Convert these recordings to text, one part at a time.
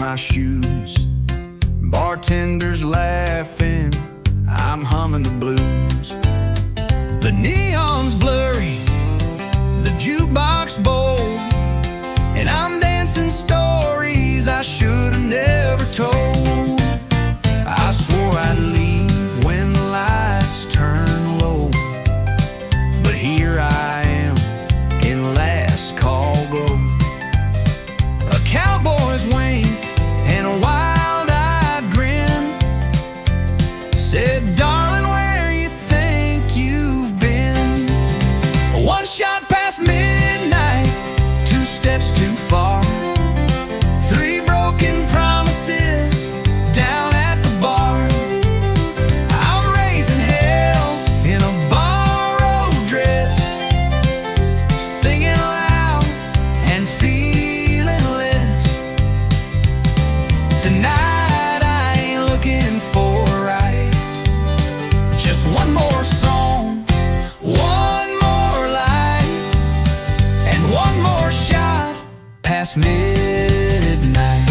my shoes. Bartenders laughing, I'm humming the blues. The neon's blurry, the jukebox bold, and I'm dancing stories I should have never told. I swore I'd leave when the lights turn low, but here I am in last call glow. A cowboy's wink and a wild-eyed grin said, "Darling, where you think you've been?" One shot past midnight, two steps too far, three broken promises down at the bar. I'm raising hell in a borrowed dress, singing loud and feeling less. Tonight I ain't looking for right, just one more song, one more light, and one more shot past midnight.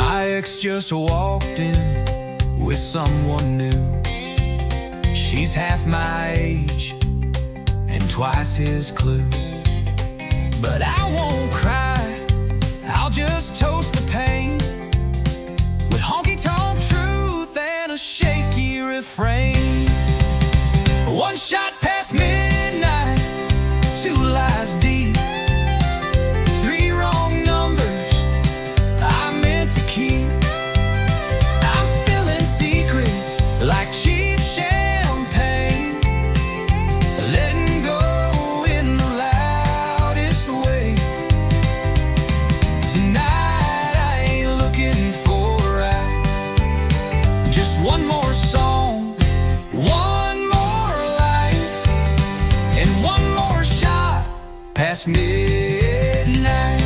My ex just walked in with someone new. She's half my age and twice his clue. But I won't cry, I'll just toast the pain with honky-tonk truth and a shaky refrain. One shot past midnight, two lies deep, three wrong numbers I meant to keep. I'm spilling secrets like cheap champagne, letting go in the loudest way. Tonight I ain't looking for right, just one more song, one more light, and one more shot past midnight.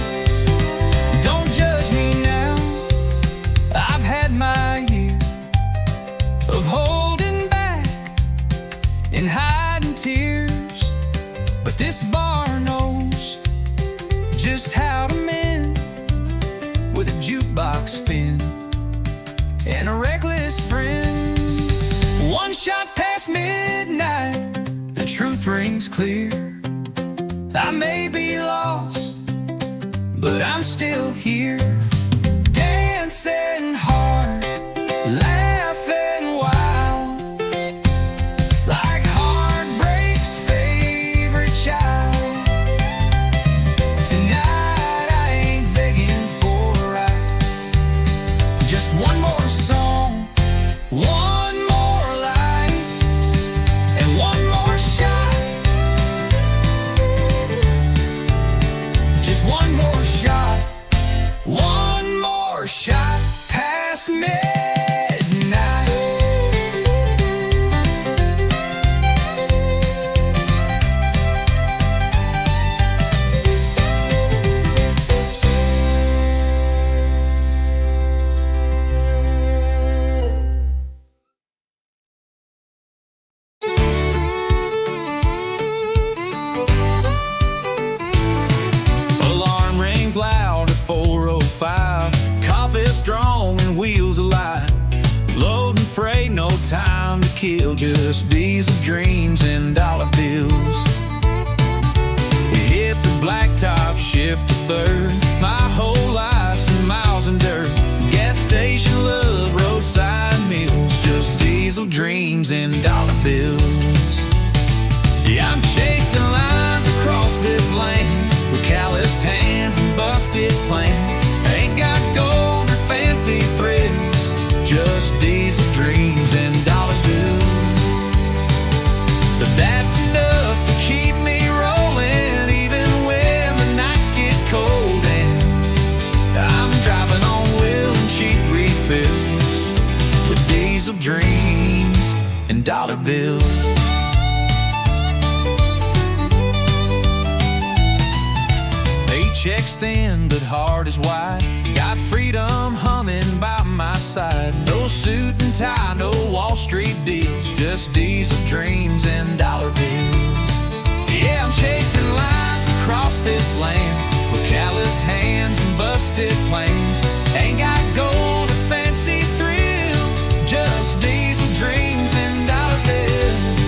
Don't judge me now, I've had my year of holding back and hiding tears, but this bar knows just how to mend with a jukebox spin and a reckless friend. One shot past midnight, the truth rings clear. I may be lost, but I'm still here, dancing hard, laughing wild, like heartbreak's favorite child. Tonight I ain't begging for a right, just one more song, one more light, and one more shot, just one more shot, one more shot past midnight. Alarm rings loud at 4:05. Coffee strong and wheels alive. Loading freight, no time to kill. Just diesel dreams and dollar bills. We hit the blacktop, shift to third. My whole life's in miles and dirt. Gas station love, roadside meals. Just diesel dreams and dollar bills. Yeah, I'm chasing lines across this land with calloused hands and busted plans. Ain't got gold or fancy thrills, just diesel dreams and dollar bills. But that's enough to keep me rolling, even when the nights get cold and I'm driving on wheel and cheap refills with diesel dreams and dollar bills. Checks thin, but heart is wide. Got freedom humming by my side. No suit and tie, no Wall Street deals, just diesel dreams and dollar bills. Yeah, I'm chasing lines across this land with callous just hands and busted planes. Ain't got gold or fancy thrills, just diesel dreams and dollar bills.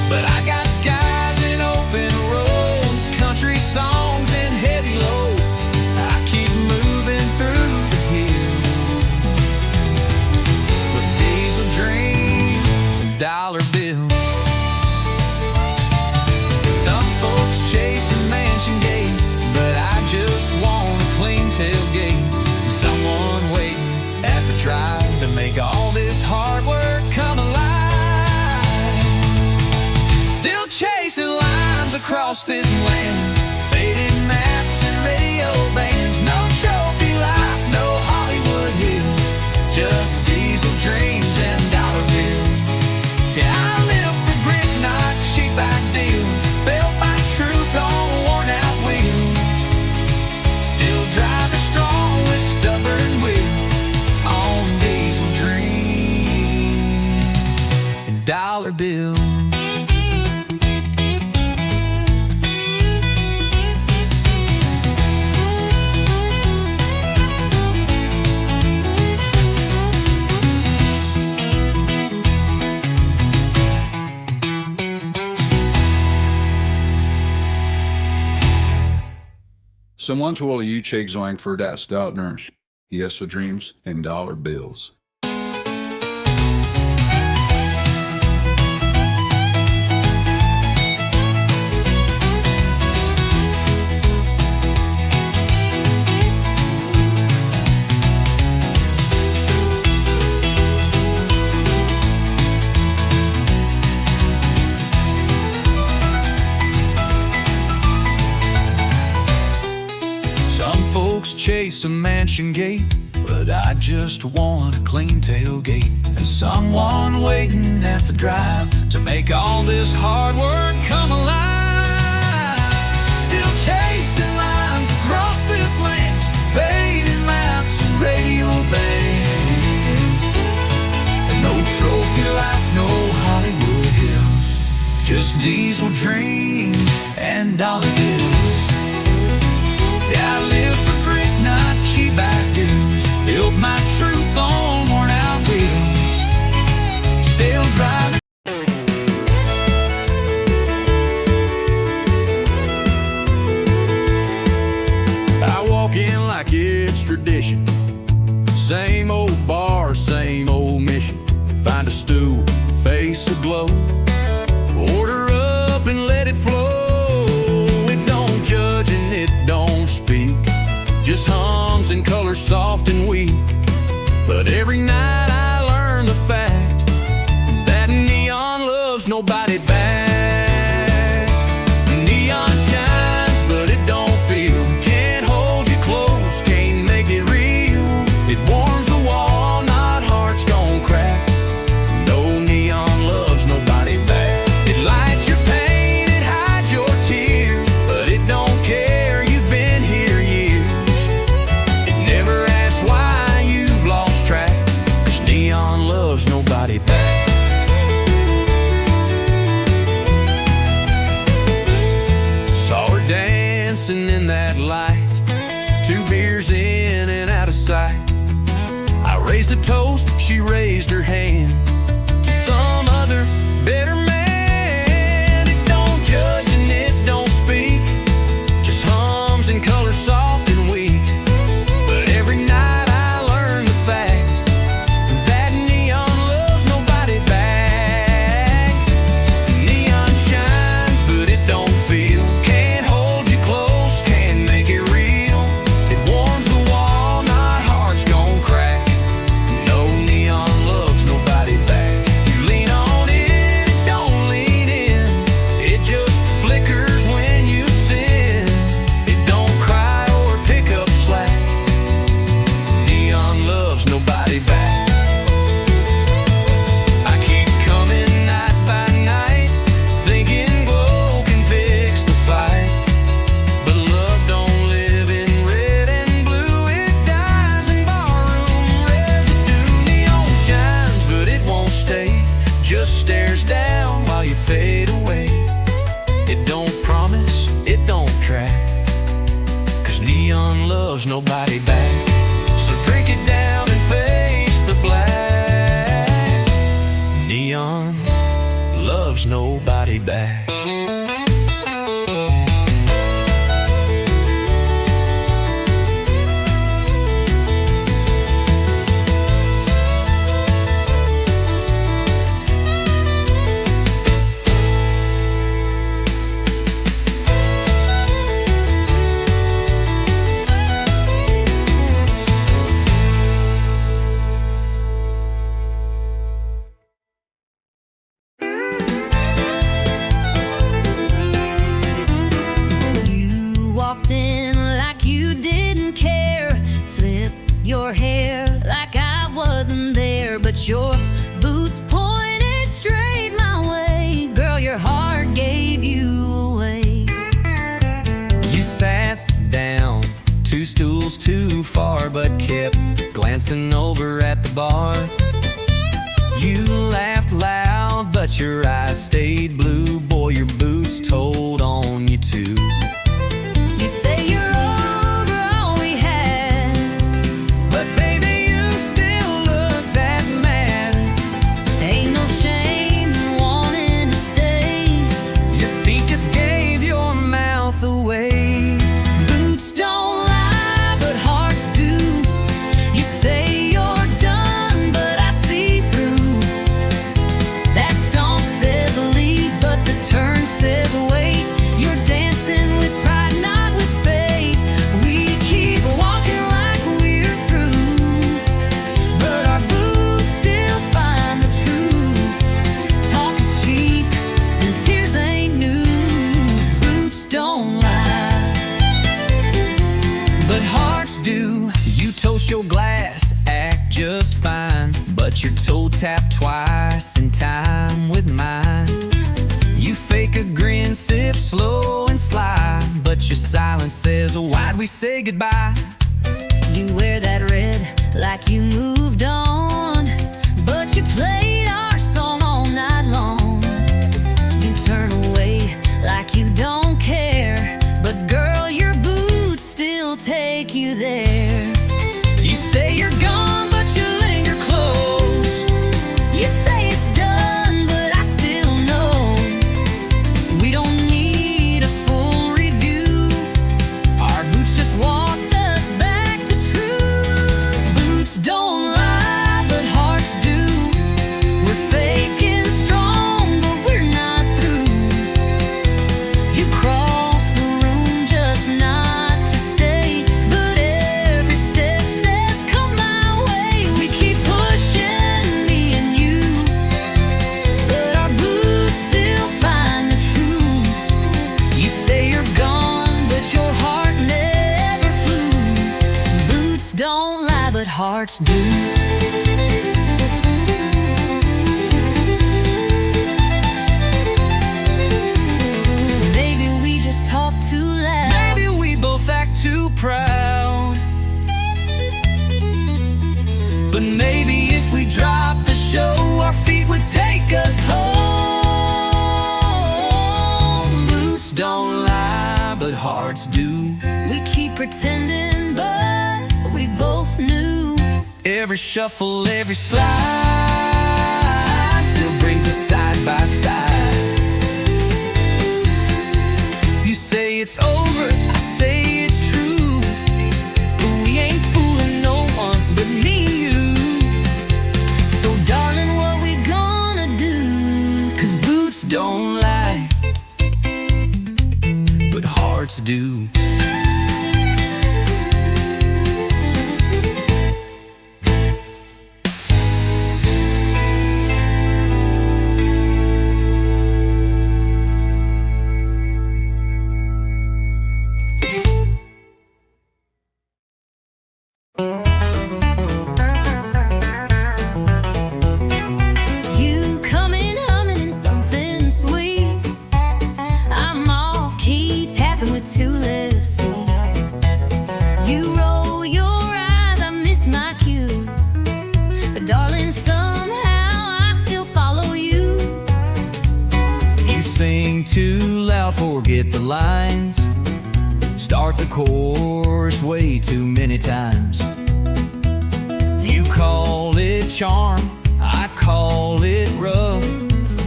But I got skies and open roads, country songs and heavy loads. I keep moving through the hills with diesel dreams and dollar bills. Some folks chasing mansion gate, but I just want a clean tailgate and someone waiting at the drive to make all this hard work come alive. Still chasing lines across this land, faded maps and radio bands. No trophy life, no Hollywood hills, just diesel dreams and dollar bills. Yeah, I live for grit, not cheap back deals, built by truth on worn out wheels. Still driving strong with stubborn will on diesel dreams and dollar bills. Someone will you check zoing for that stout nurse. Yes, for dreams and dollar bills. Chase a mansion gate, but I just want a clean tailgate and someone waiting at the drive to make all this hard work come alive. Still chasing lines across this land, fading maps and radio bands. And no trophy life, no Hollywood hills, just diesel dreams and dollar bills. Yeah, I live for grit, not cheap back dues, built my truth on worn out wheels. Still driving. I walk in like it's tradition, same old bar, same old mission. Find a stool, face aglow, order up and let it flow. It don't judge and it don't speak, just hums in colors soft and weak. But every night I learn the fact that neon loves nobody back. Neon shines, but it don't feel, can't hold you close, can't make it real. It warms the wall, not hearts gon' crack. No neon loves nobody back. It lights your pain, it hides your tears, but it don't care you've been here years. It never asks why you've lost track, 'cause neon loves nobody back. Saw her dancing in that light, 2 beers in and out of sight. I raised a toast, she raised her hand to some other better man. It don't judge and it don't speak, just hums in colors soft and weak. But every night I learn the fact that neon loves nobody loves nobody back. Your hair like I wasn't there, but your boots pointed straight my way. Girl, your heart gave you away. You sat down 2 stools too far, but kept glancing over at the bar. You laughed loud, but your eyes stayed blue. Boy, your boots told on you too. You say you're your glass, act just fine, but your toe tapped twice in time with mine. You fake a grin, sip slow and sly, but your silence says, oh, why'd we say goodbye? You wear that red like you moved on, but you played our song all night long. You turn away like you don't care, but girl, your boots still take you there. You say you're gone, but you linger close. You say it's done, but I still know we don't need a full review. Our boots just Walked us back to true. Boots don't lie, but hearts do. We're faking strong, but we're not through. You cross the room just not to stay, but every step says come my way. We keep pushing, me and you, but our boots still find the truth. You say you're gone, but your heart never flew. Boots don't lie, but hearts do. Maybe we just talk too loud. maybe we both act too proud. But maybe if we dropped the show, our feet would take us home. Boots don't lie, but hearts do. We keep pretending, but we both knew. Every shuffle, every slide still brings us side by side. You say it's over, I say it's true, but we ain't fooling no one but me and you. So darling, what we gonna do? 'Cause boots don't lie, but hearts do. You coming humming something sweet. I'm off key, tapping with 2 left feet. You roll your eyes, I miss my cue, but darling, somehow I still follow you. You sing too loud, forget the lines. Start the chorus way too many times. You call it charm, I call it rough,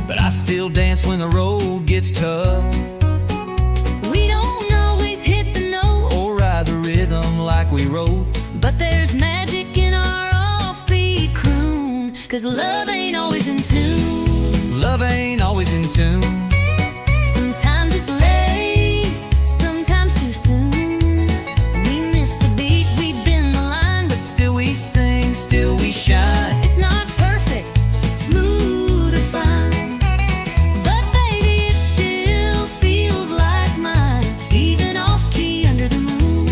but I still dance when gets tough. We don't always hit the note Or ride the rhythm like we wrote. but there's magic in our offbeat croon. 'Cause love ain't always in tune. Love ain't always in tune. Sometimes it's late, sometimes too soon. We miss the beat, we bend the line, but Still we sing, still we shine. it's not perfect, smooth or fine. But baby, it still feels like mine, even off key under the moon.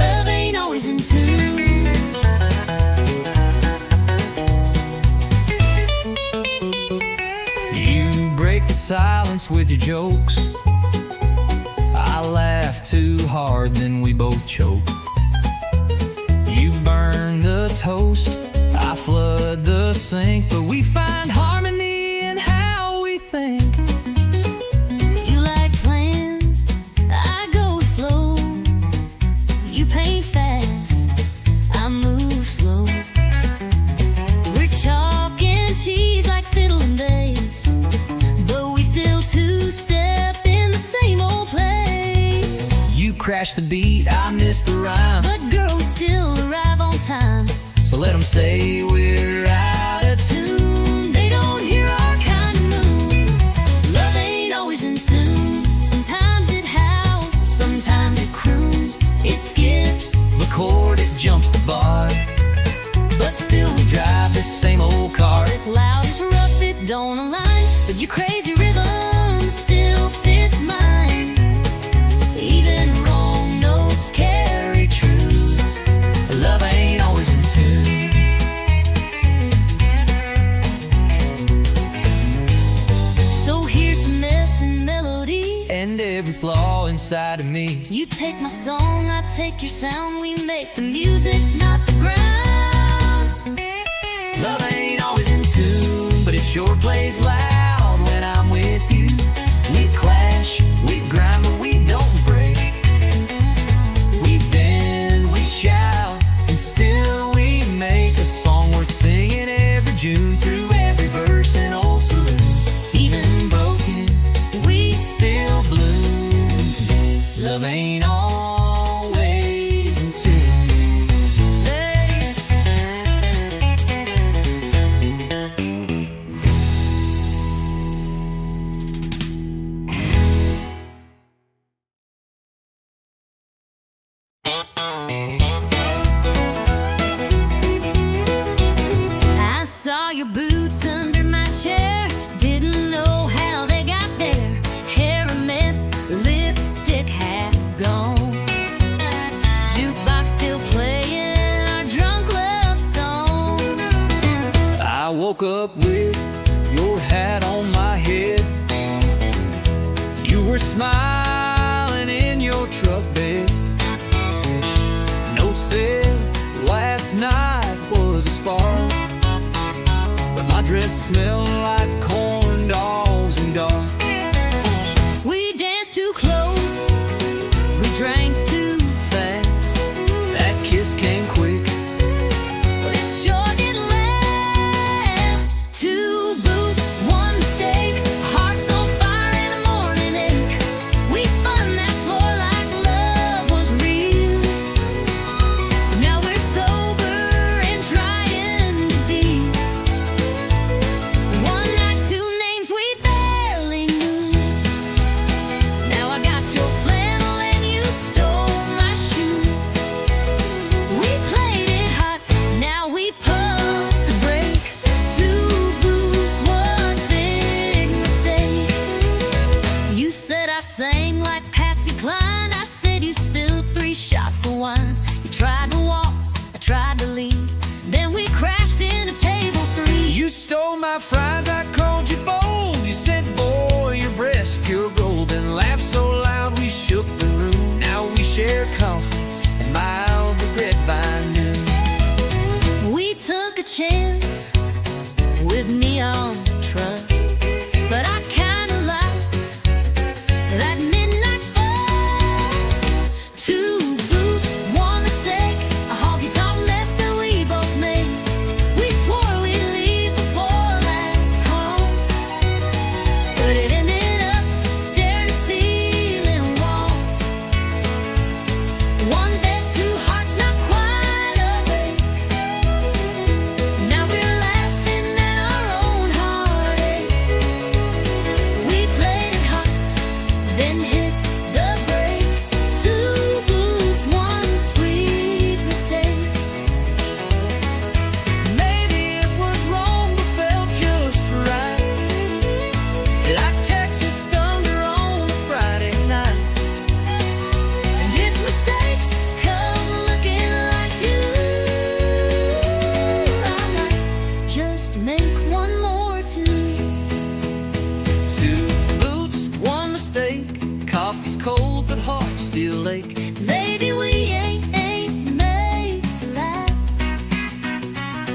Love ain't always in tune. You break the silence with your jokes. I laugh too hard, then we both choke. You burn the toast, I flood the sink, but we find harmony in how we think. You like plans, I go with flow. You paint fast, I move slow. We're chalk and cheese like fiddle and bass, but we still two-step in the same old place. You crash the beat, I miss the rhyme. But girl, we still arrive on time. So let them say we're out of tune. They don't hear our kind of moon. Love ain't always in tune. Sometimes it howls, sometimes it croons. It skips, The chord, it jumps the bar, but still we drive this same old car. it's loud, it's rough, it don't align, but your crazy rhythm still fits mine. Even wrong notes carry truth. Love ain't always in tune. So here's the mess and melody. And every flaw inside of me. You take my song, I take your sound. We make the music, not the ground. Love ain't always in tune, but it sure plays loud when I'm with you. We clash, we grind, but we don't break. We bend, we shout, and still we make a song worth singing every June. Through every verse and old saloon, even broken, we still bloom. Love ain't always in tune. I saw your boots under my chair. Didn't know how they got there. Hair a mess, lipstick half gone. Jukebox still playing our drunk love song. I woke up with your hat on my head. You were smiling in your truck bed. Note said last night was a spark, but my dress smelled like corn dogs and dark. We danced too close, we drank too fast. That kiss came quick. But it sure did last. Two boots, one mistake, hearts on fire and a morning ache. We spun that floor like love was real. But now we're sober and trying to deal. One night, two names we barely knew. Now I got your flannel and you stole my shoe. We played it hot, now we pump the brake. Two boots, one big mistake. You said I sang like Patsy Cline. I said you spilled 3 shots of wine. You tried to waltz, I tried to lead. Then we crashed into table 3. You stole my fries, I called you bold. You said, boy, your breast pure gold. And laughed so loud we shook the room. Now we share coffee and mild regret by noon. We took a chance with neon trust, but I kinda liked that midnight fuss. Two boots, one mistake, a honky-tonk mess that we both made. We swore we'd leave before last call, but it ended up to make one more tune. Two boots, one mistake. Coffee's cold, but hearts still ache. Maybe we ain't made to last,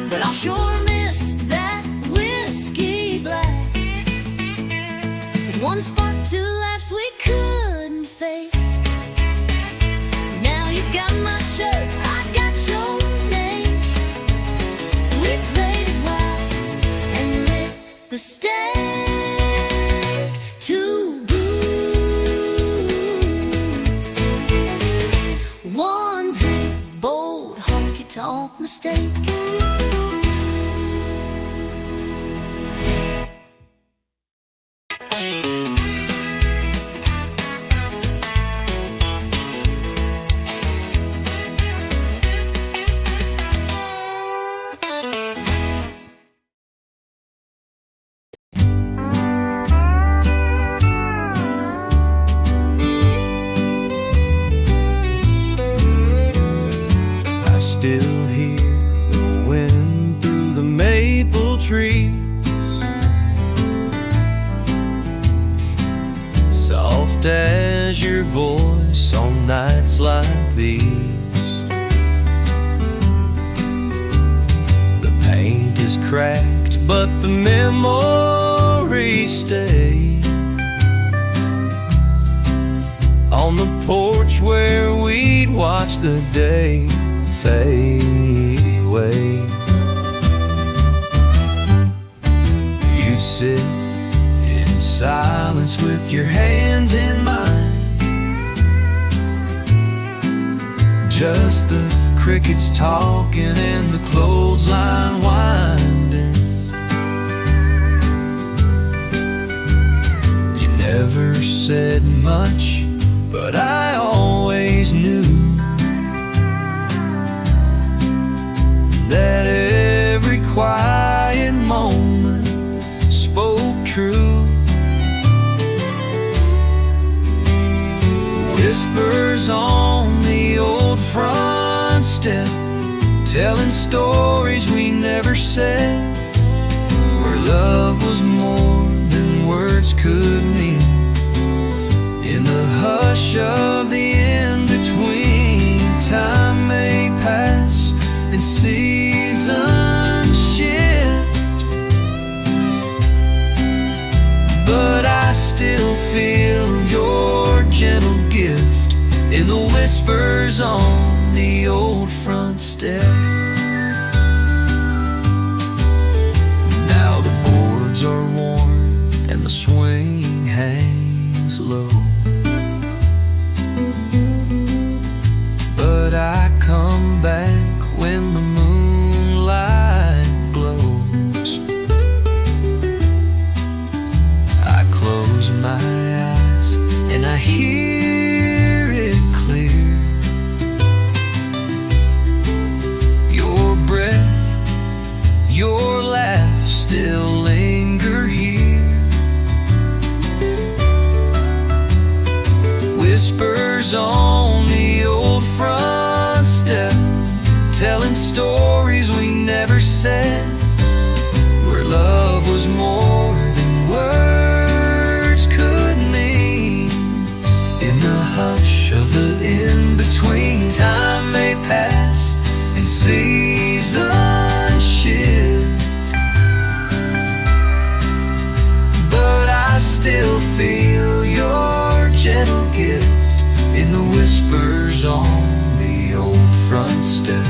but I'll sure miss that whiskey blast. With one spark, two laughs we couldn't fake. Now you got my shirt, I got your name. We played it wild and lit the stage. Two boots, one big bold heart you don't mistake. Still hear the wind through the maple tree, soft as your voice on nights like these. The paint is cracked, but the memories stay on the porch where we'd watch the day fade away. You'd sit in silence with your hands in mine, just the crickets talking and the clothesline winding. You never said much, but I always knew that every quiet moment spoke true. Whispers on the old front step, telling stories we never said, where love was more than words could mean. In the hush of the in-between, time may pass and seasons shift, but I still feel your gentle gift in the whispers on the old front step. Now the boards are worn and the swing hangs low, but I come back when the moonlight glows. I close my eyes and I hear it clear. Your breath, your laugh still linger here. Whispers on the old front step, telling stories we never said, where love was more than words could mean. In the hush of the in-between, time may pass and seasons shift, but I still feel your gentle gift in the whispers on the old front step.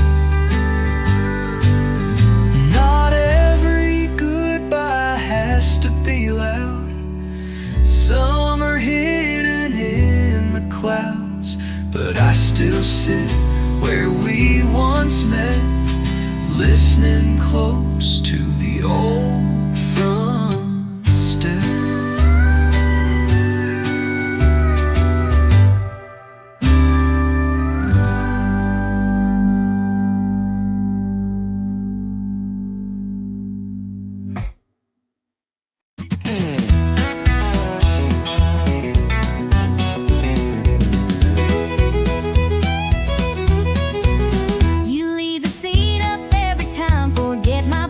Not every goodbye has to be loud. Some are hidden in the clouds, but I still sit where we once met, listening close to the old front step. You leave the seat up every time, forget my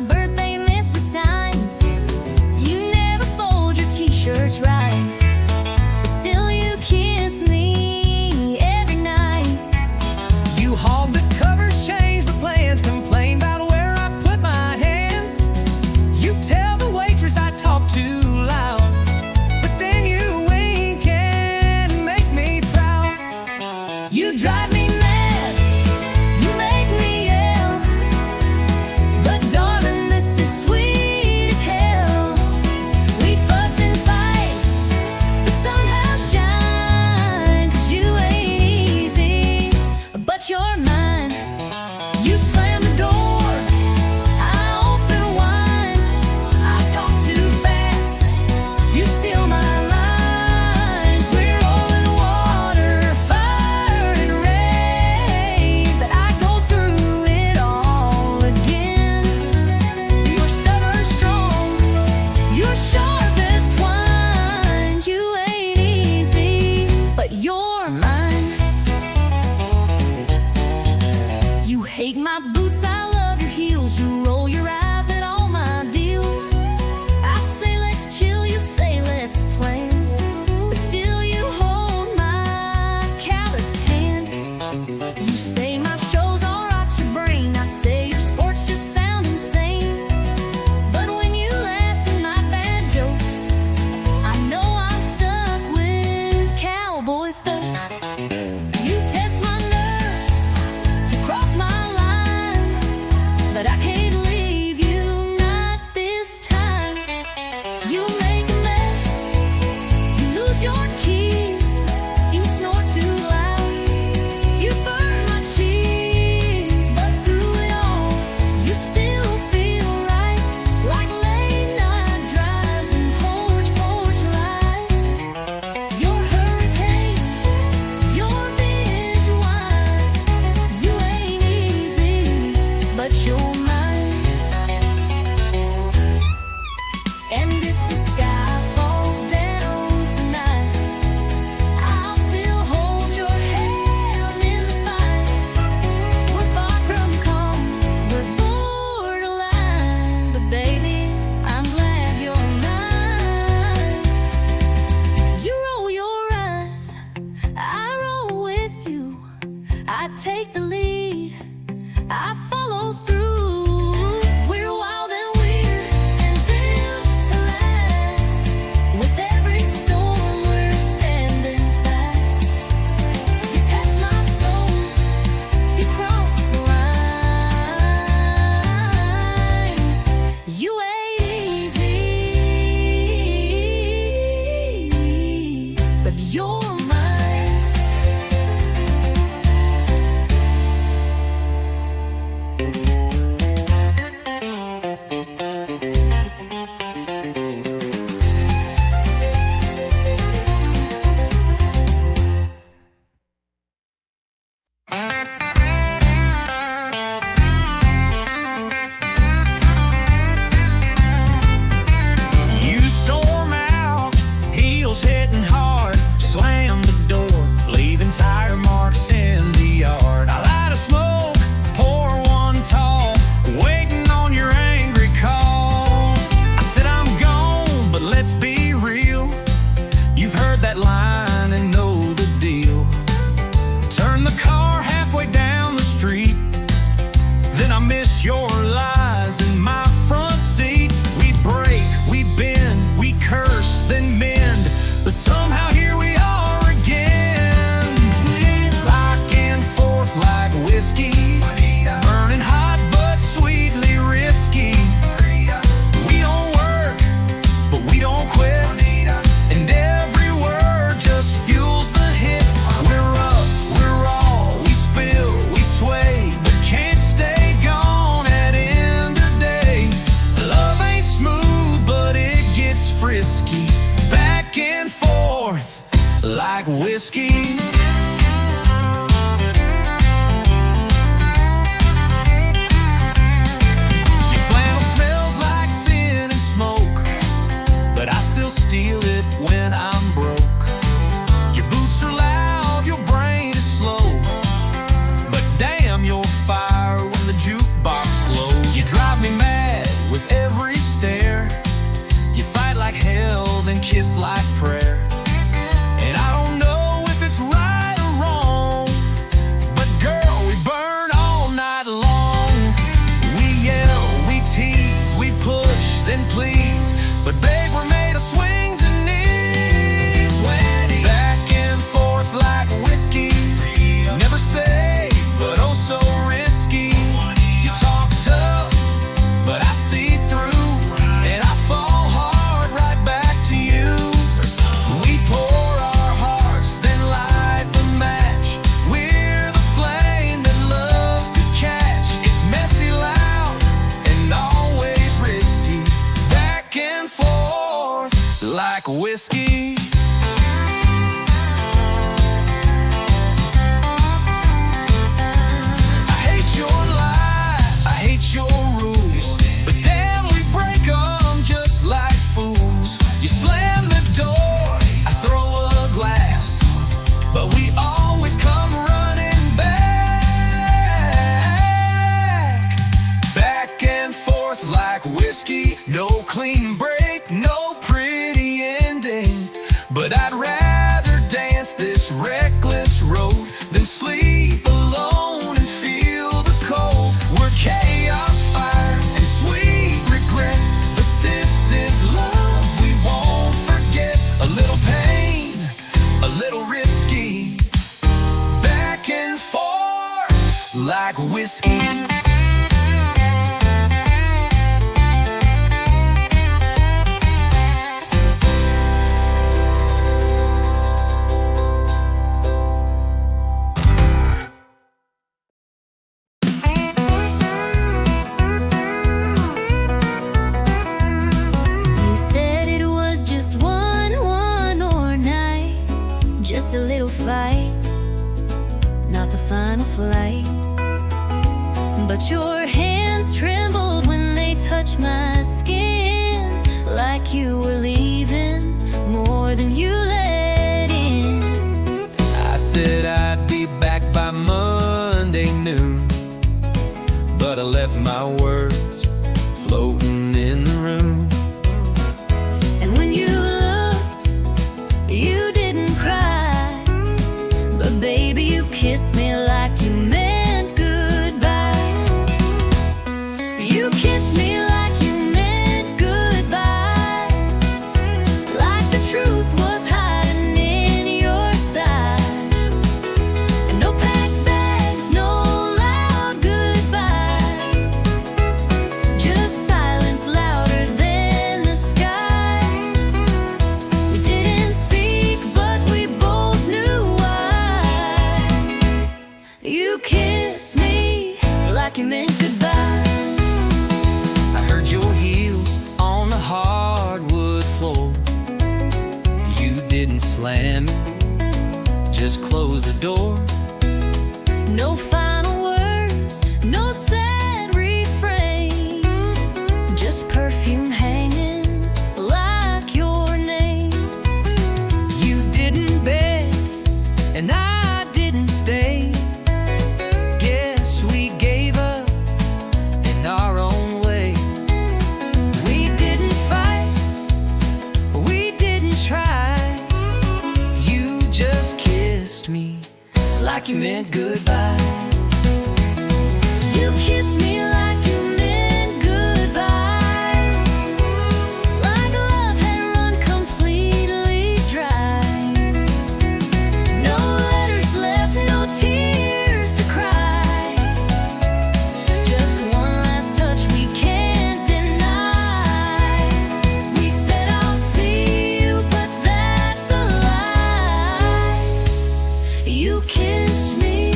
like whiskey. Your flannel smells like sin and smoke, but I still steal it when I'm broke. Your boots are loud, your brain is slow, but damn, you're fire when the jukebox glows. You drive me mad with every stare. You fight like hell, then kiss like prayer. And I don't know if it's right or wrong, but girl, we burn all night long. We yell, we tease, we push, then please, but babe, we're made of swings and knees. Wendy, back and forth like whiskey, never safe, but oh so risky. You talk tough, but I see through, and I fall hard right back to you. We pour our hearts, then light the match. We're the flame that loves to catch. It's messy, loud, and always risky. Back and forth like whiskey. I hate your lie, I hate your rules, but damn, we break 'em just like fools. You slam the door, I throw a glass, but we always come running back. Back and forth like whiskey, no clean break, no pretty ending, but I'd rather dance this reckless road than sleep alone and feel the cold. We're chaos, fire, and sweet regret, but this is love we won't forget. A little pain, a little risky, back and forth like whiskey. You said it was just one more night, just a little fight, not the final flight. But your hands trembled when they touched my skin, like you were leaving more than you let in. I said I'd be back by Monday noon, but I left my words floating in the room. And when you looked, you didn't cry, but baby, you kissed me like you meant goodbye. You kissed me like you meant goodbye, like the truth was hiding in your side. And no packed bags, no loud goodbyes, just silence louder than the sky. We didn't speak, but we both knew why. You kissed me like you meant goodbye. I heard your heels on the hardwood floor. You didn't slam it, just close the door. No final words, no sad refrain, just perfume hanging like your name. You didn't beg, and I didn't stay. Guess we gave up in our own way. We didn't fight, we didn't try. You just kissed me like you meant goodbye. You kissed me like you meant goodbye, like love had run completely dry. No letters left, no tears to cry, just one last touch we can't deny. We said I'll see you, but that's a lie. You kissed me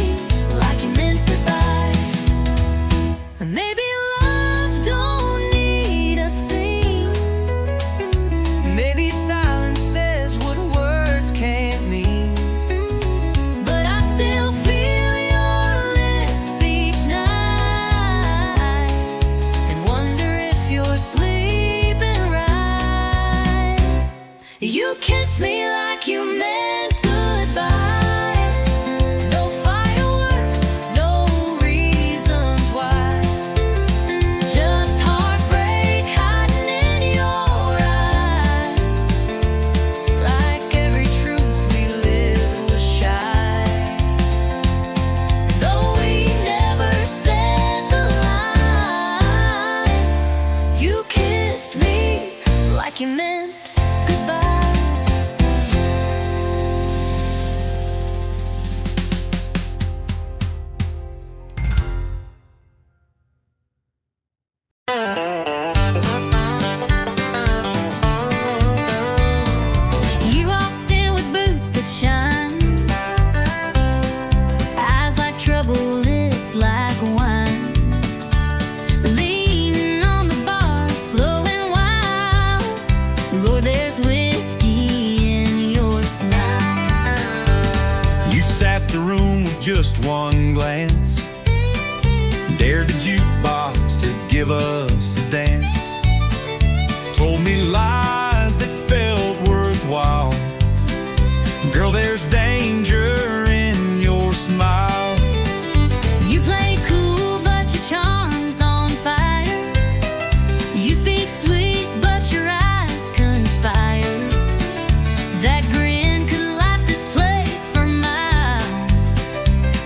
kissed me like you meant goodbye. No fireworks, no reasons why. Just heartbreak hiding in your eyes. Like every truth we lived was shy. Though we never said the line, you kissed me like you meant goodbye. You walked in with boots that shine, eyes like trouble, lips like wine, leaning on the bar, slow and wild. Lord, there's whiskey in your smile. You sassed the room with just one glance, dared the jukebox to give us a dance, told me lies that felt worthwhile. Girl, there's danger in your smile. You play cool, but your charm's on fire. You speak sweet, but your eyes conspire. That grin could light this place for miles.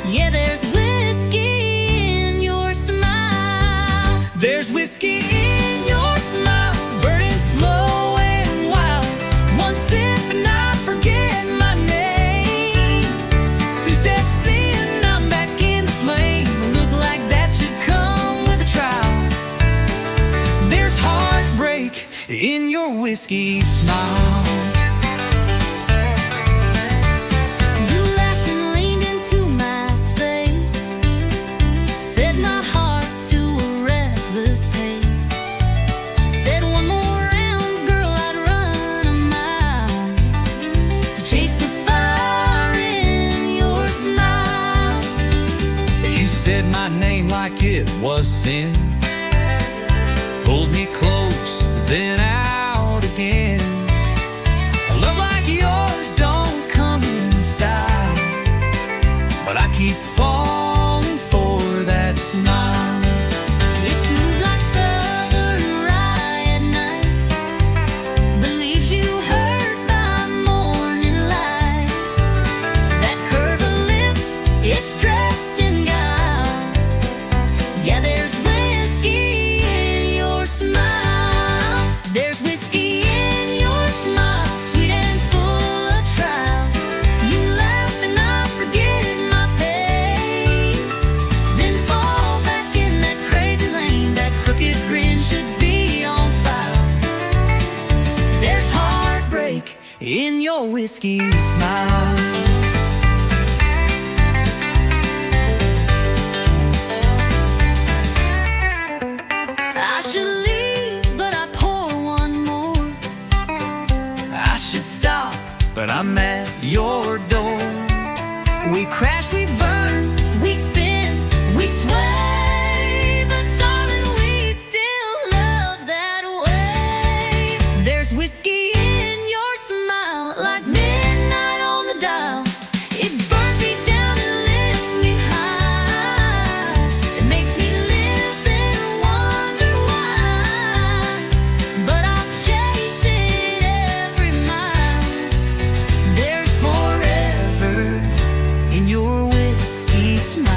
Yeah, there's whiskey in your smile. There's whiskey in your smile, burning slow and wild. One sip and I forget my name. Two steps in, I'm back in the flame. Look like that should come with a trial. There's heartbreak in your whiskey smile. You laughed and leaned into my space, set my heart to a reckless pace. Said one more round, girl, I'd run a mile to chase the fire in your smile. You said my name like it was sin, pulled me close, then out again. A love like yours don't come in style, but I keep falling for that smile. It's smooth like southern rye at night, believes you heard by morning light. That curve of lips, it's dressed in guile. Yeah, there's whiskey in your smile. There's whiskey in your smile, sweet and full of trial. You laugh and I forget my pain, then fall back in that crazy lane. That crooked grin should be on file. There's heartbreak In your whiskey smile. I should leave, but I pour one more. I should stop, but I'm at your door. We crash, we burn, we spin, we sway, but darling, we still love that way. There's whiskey in your smile, like midnight on the dial. It burns me down and lifts me high. It makes me live, then wonder why. But I'll chase it every mile. There's forever in your whiskey smile.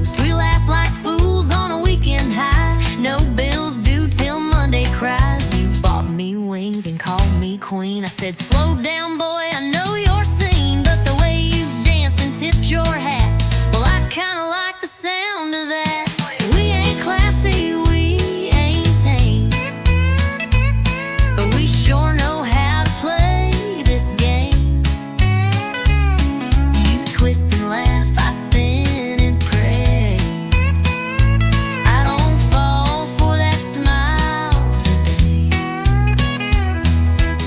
coast. We laugh like fools on a weekend high. No bills due till Monday cries. You bought me wings and called me queen. I said, slow down, boy, I know you're seen. But the way you danced and tipped your hat, well, I kinda like the sound of that. We ain't classy, we ain't tame, but we sure know how to play this game. You twist and laugh, I spin and pray. I don't fall for that smile today,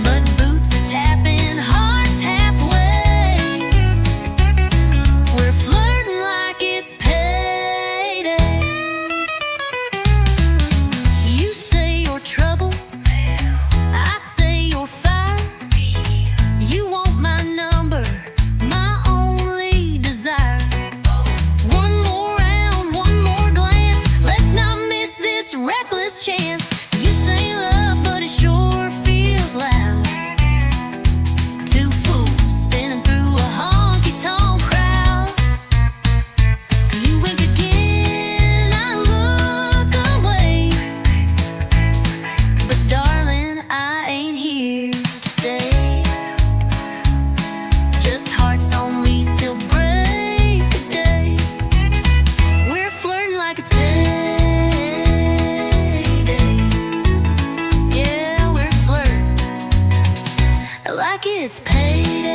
but boots are tapping, hearts halfway. We're flirting like it's payday. You say you're trouble, I say you're fire. You want my number, my only desire. One more round, one more glance. Let's not miss this reckless chance. You say love, but it sure feels loud. Two fools spinning through a honky-tonk crowd. You wink again, I look away. But darling, I ain't here to stay. Just hearts on lease till break of day. We're flirting like it's payday. Yeah, we're flirting like it's payday.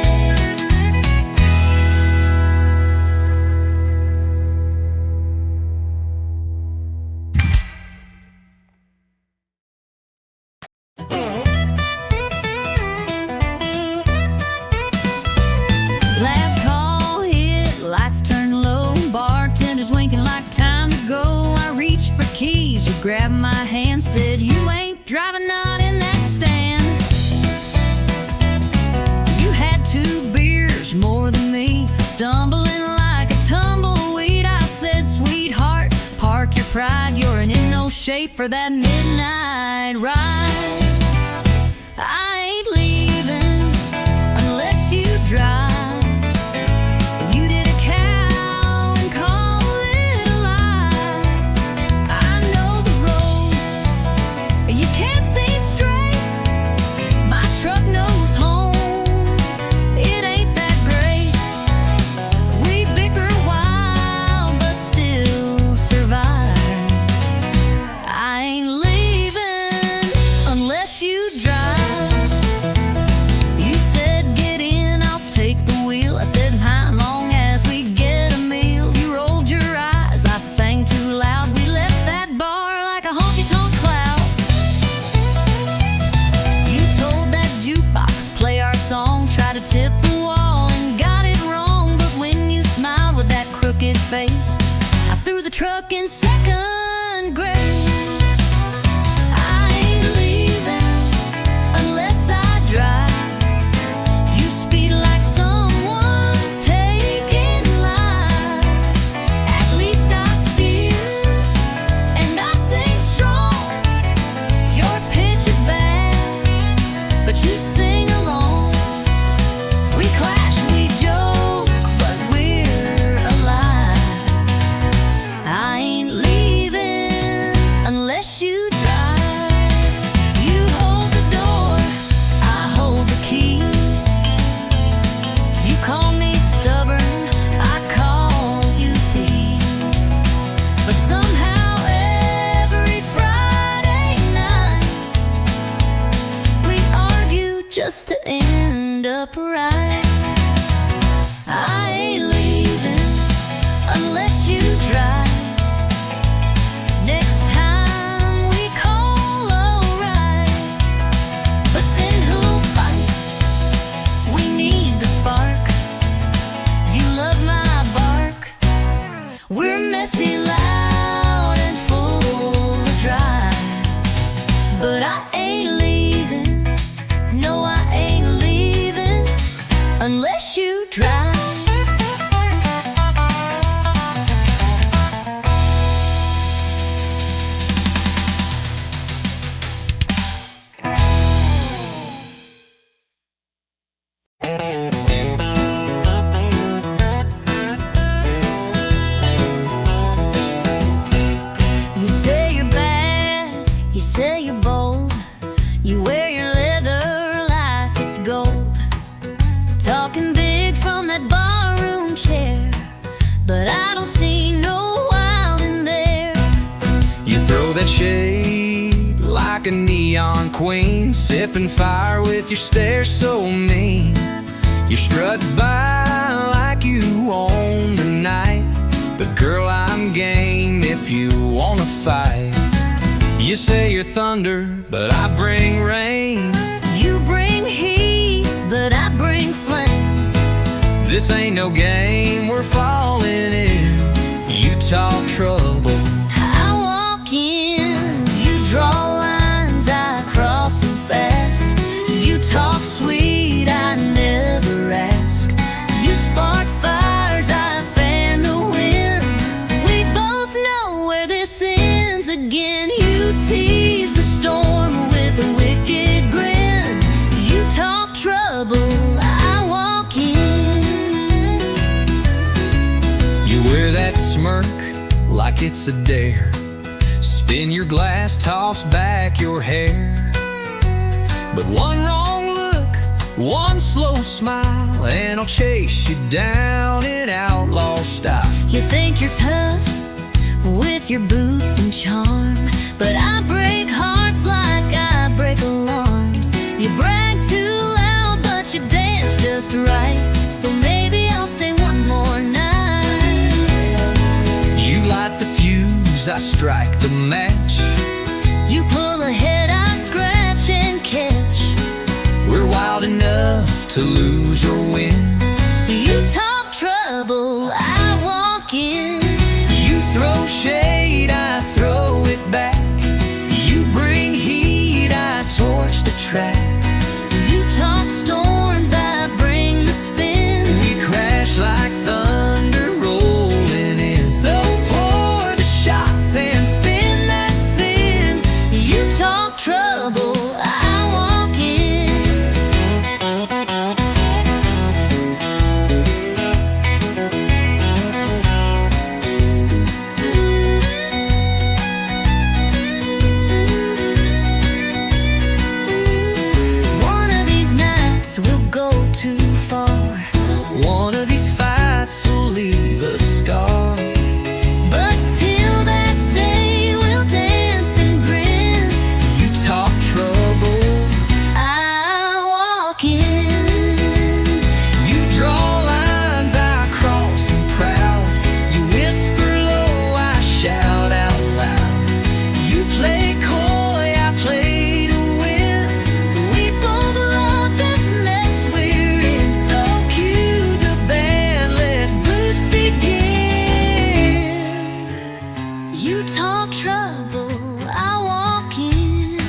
Last call hit, lights turn low, bartender's winking like time to go. I reached for keys, you grabbed my hand, said you ain't driving, not in that stand. You had 2 beers more than me, stumbling like a tumbleweed. I said, sweetheart, park your pride, you're in no shape for that midnight ride. I ain't leaving unless you drive. You did a cow and call it a lie. I know the road, you can't see straight. My truck knows home, it ain't that great. We bicker wild, but still survive. I ain't leaving unless you drive. You said get in, I'll take the wheel. I said how long as we get a meal. You rolled your eyes, I sang too loud. We left that bar like a honky-tonk cloud. You told that jukebox play our song, tried to tip the wall and got it wrong. But when you smiled with that crooked face, I threw the truck in second grade. I ain't leaving unless I drive. You speed like someone's taking lives. At least I steer and I sing strong. Your pitch is bad, but you sing along. We clash, we joke, but we're alive. I ain't leaving unless you drive. You hold the door, I hold the keys. You call me stubborn, I call you tease. But somehow every Friday night we argue just to end up right. I ain't leaving unless you drive. Next time we call, alright. But then who'll fight? We need the spark. You love my bark. We're messy, loud, and full of drive. But I ain't leaving, no, I ain't leaving that shade like a neon queen, sipping fire with your stare so mean. You strut by like you own the night, but girl, I'm game if you wanna fight. You say you're thunder, but I bring rain. You bring heat, but I bring flame. This ain't no game, we're falling in. You talk trouble, I walk in, you draw lines, I cross them fast. You talk sweet, I never ask. You spark fires, I fan the wind. We both know where this ends again. You tease the storm with a wicked grin. You talk trouble, I walk in. you wear that smirk like it's a dare. Spin your glass, toss back your hair. But one wrong look, one slow smile, and I'll chase you down in outlaw style. You think you're tough with your boots and charm, but I break hearts like I break alarms. You brag too loud, but you dance just right. So maybe I'll stay one more night. You light the fuse, I strike the match. You pull ahead, I scratch and catch. We're wild enough to lose or win. You talk trouble, I walk in. You throw shade, I throw it back. You bring heat, I torch the track. You talk storms, I bring the spin. We crash like thunder rolling in. So pour the shots and spin that sin. You talk trouble, I walk in. One of these nights we'll go too far, One of these fights will leave a scar. but till that day we'll dance and grin. You talk trouble, I walk in. you draw lines, I cross them proud. You whisper low, I shout out loud. You play coy, I play to win. We both love this mess we're in. So cue the band, let boots begin. You talk trouble, I walk in.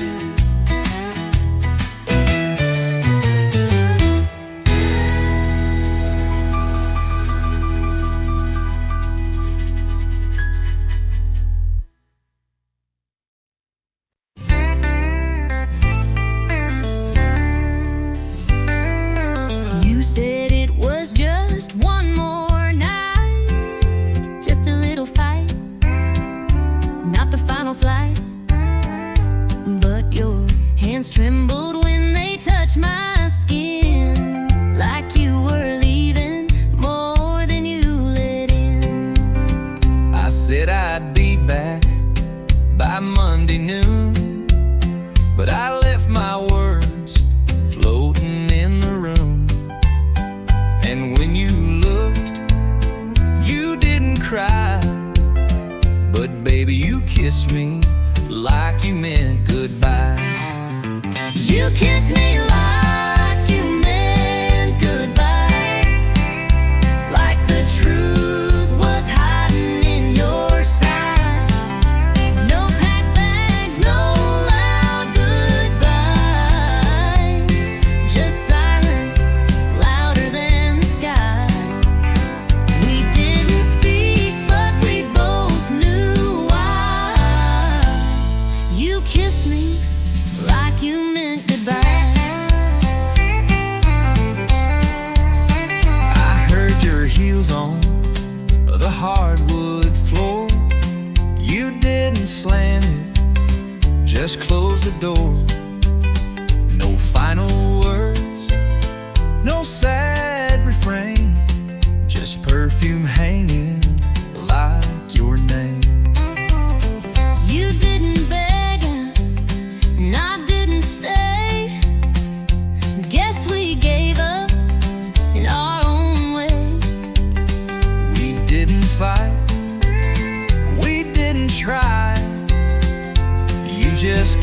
You said it was just one more night, just a little fight, not the final flight. But your hands trembled when they touched my skin, like you were leaving more than you let in. I said I'd be back by Monday noon, but I left my words floating in the room. And when you looked, you didn't cry, but baby, you kissed me like you meant goodbye. You kissed me like you meant goodbye, like the truth was hiding in your side. No packed bags, no loud goodbyes, just silence louder than the sky. We didn't speak, but we both knew why. You kissed me like you meant goodbye. I heard your heels on the hardwood floor. You didn't slam it, just close the door. No final words, no sad refrain, just perfume hanging like your name. You didn't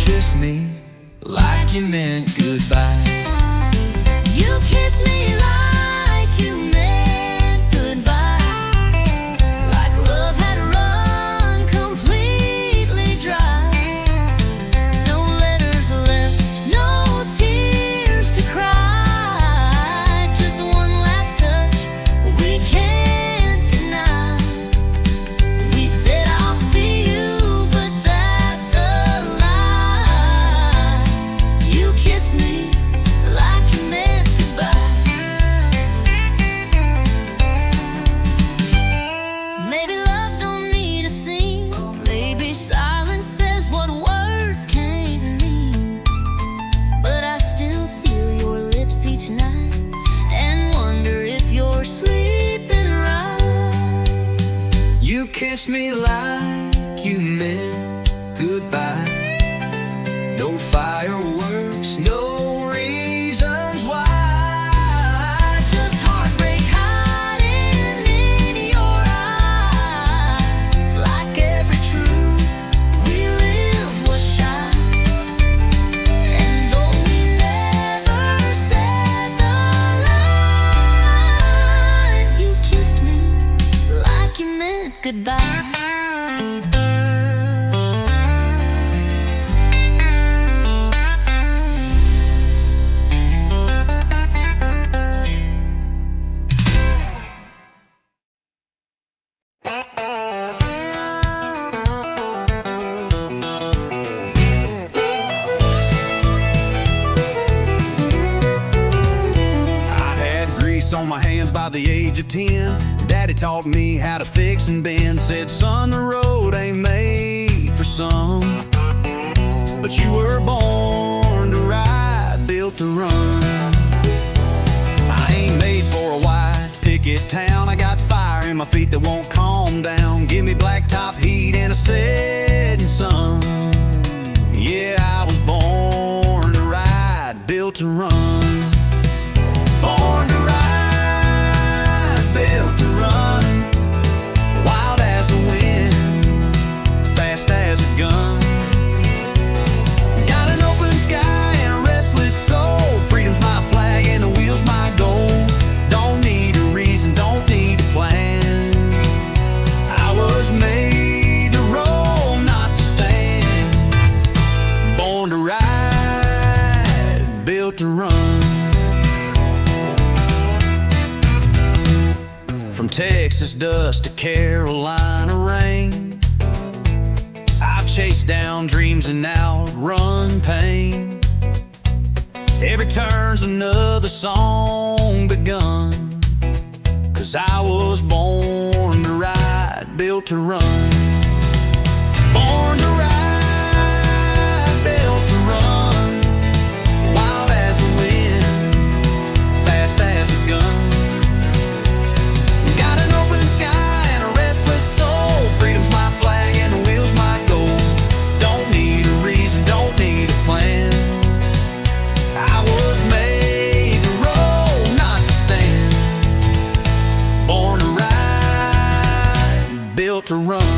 kiss me like you meant goodbye. You kiss me like you meant goodbye, like love had run completely dry. No letters left, no tears to cry, just one last touch we can't deny. We said I'll see you, but that's a lie. You kiss me like you meant goodbye. Maybe love don't need a scene. Maybe silence says what words can't mean. But I still feel your lips each night and wonder if you're sleeping right. You kiss me like you meant goodbye. No fireworks, no reasons why. Just heartbreak hiding in your eyes. Like every truth we lived was shy. And though we never said the line, you kissed me like you meant goodbye. I had grease on my hands by the age of 10. Daddy taught me how to fix and bend. Said, son, the road ain't made for some, but you were born to ride, built to run. I ain't made for a wide picket town. I got fire in my feet that won't calm down. Give me blacktop heat and a setting sun. Yeah, I was born to ride, built to run. Born to ride, built to run. Wild as the wind, fast as a gun. Got an open sky and a restless soul. Freedom's my flag and the wheel's my goal. Don't need a reason, don't need a plan. I was made to roll, not to stand. Born to ride, built to run. From Texas dust to Carolina rain, I've chased down dreams and now run pain. Every turn's another song begun, 'cause I was born to ride, built to run. Born to ride, built to run. Wild as the wind, fast as a gun. Got an open sky and a restless soul. Freedom's my flag and the wheel's my goal. Don't need a reason, don't need a plan. I was made to roll, not to stand. Born to ride, built to run.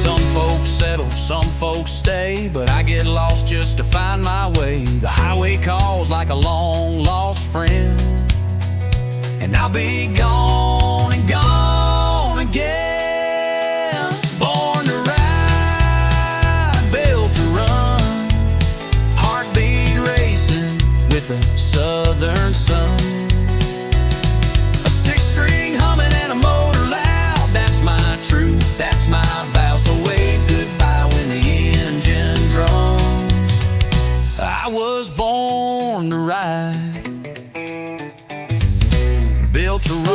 Some folks settle, some folks stay, but I get lost just to find my way. The highway calls like a long lost friend, and I'll be gone and gone again. Born to ride, built to run. Heartbeat racing with the southern sun. A six-string humming and a motor loud. That's my truth, that's my vow. So wave goodbye when the engine drums. I was born to ride, built to run.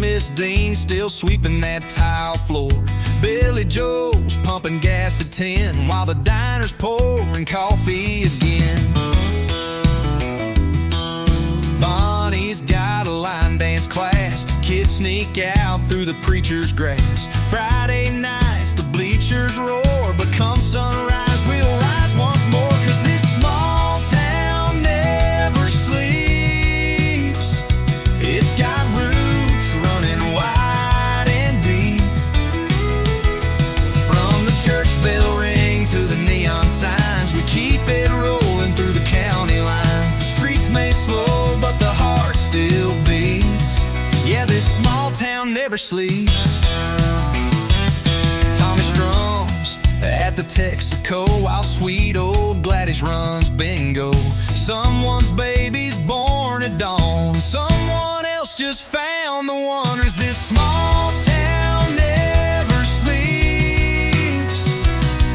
Miss Dean still sweeping that tile floor. Billy Joe's pumping gas at 10 while the diner's pouring coffee again. Bonnie's got a line dance class. Kids sneak out through the preacher's grass. Friday nights the bleachers roar, but come sunrise we'll rise once more. 'Cause this small town never sleeps. It's got roots running wide and deep. From the church bell ring to the neon signs, we keep it rolling through the county lines. The streets may slow, but the heart still beats. Yeah, this small town never sleeps. Tommy strums at the Texaco while sweet old Gladys runs bingo. Someone's baby's born at dawn. Someone else just found the wonders. This small town never sleeps.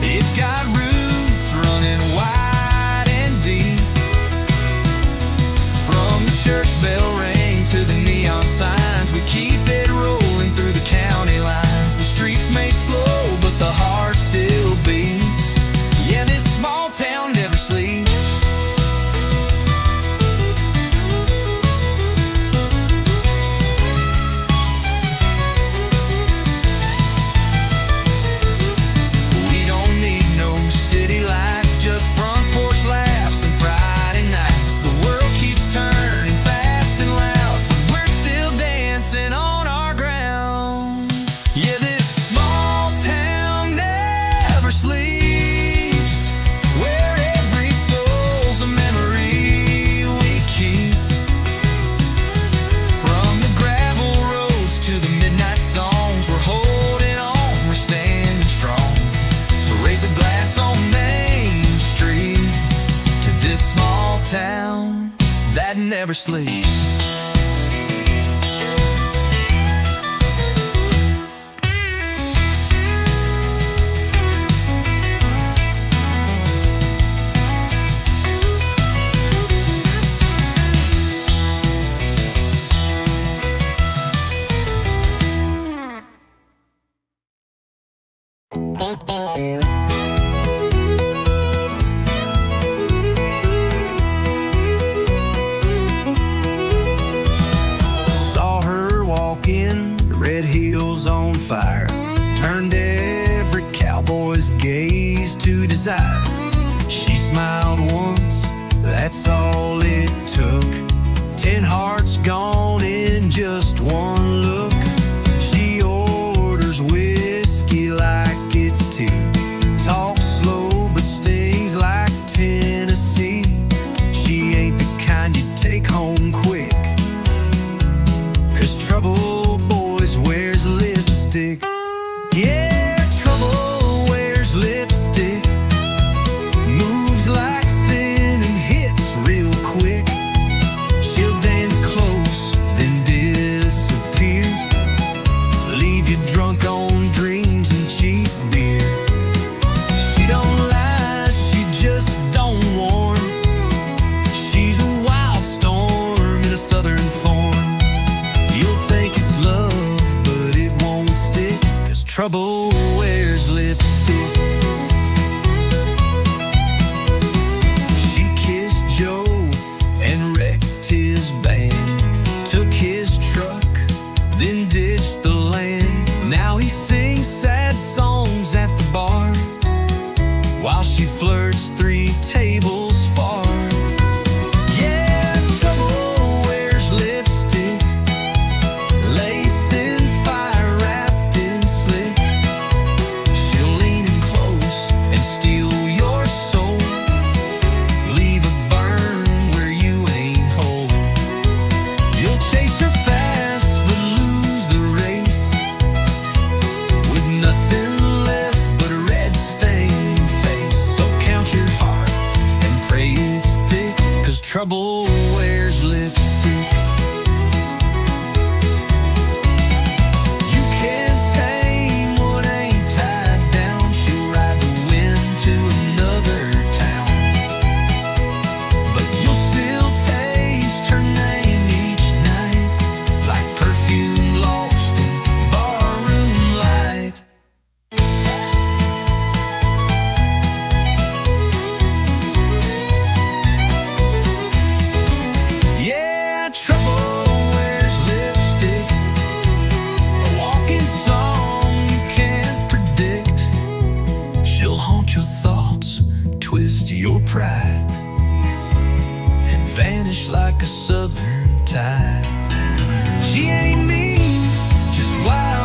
It's got roots running wide and deep. From the church bell ring to the neon signs, we keep it rolling through the county lines. The streets may slow, but the heart still beats. Yeah, this small town never sleeps. We don't need no city lights, just front porch laughs and Friday nights. The world keeps turning fast and loud, but we're still dancing on our ground. Yeah, this small town never sleeps, where every soul's a memory we keep. From the gravel roads to the midnight songs, we're holding on, we're standing strong. So raise a glass on Main Street to this small town that never sleeps. Saw her walk in, red heels on fire, turned every cowboy's gaze to desire. She smiled once, that's all it took. 10 hearts gone in just one look. She orders whiskey like it's tea, talks slow but stings like Tennessee. She ain't the kind you take home quick, 'cause trouble boys wears lipstick. Yeah, trouble wears lipstick, moves like sin and hits real quick. She'll dance close, then disappear, leave you drunk on dreams and cheap beer. She don't lie, she just don't warn. She's a wild storm in a southern form. You'll think it's love, but it won't stick, 'cause trouble wears lipstick. She kissed Joe and wrecked his band, took his truck, then ditched the land. Now he sings sad songs at the bar, while she flirts 3 tables far. Yeah, trouble wears lipstick, lace and fire wrapped in slick. She'll lean in close and steal your soul, leave a burn where you ain't whole. You'll chase her fast but lose the race, with nothing left but a red stained face. So count your heart and pray it's thick, 'cause trouble wears lipstick. You can't tame what ain't tied down. She'll ride the wind to another town, but you'll still taste her name each night, like perfume lost thoughts twist your pride and vanish like a southern tide. She ain't mean, just wild.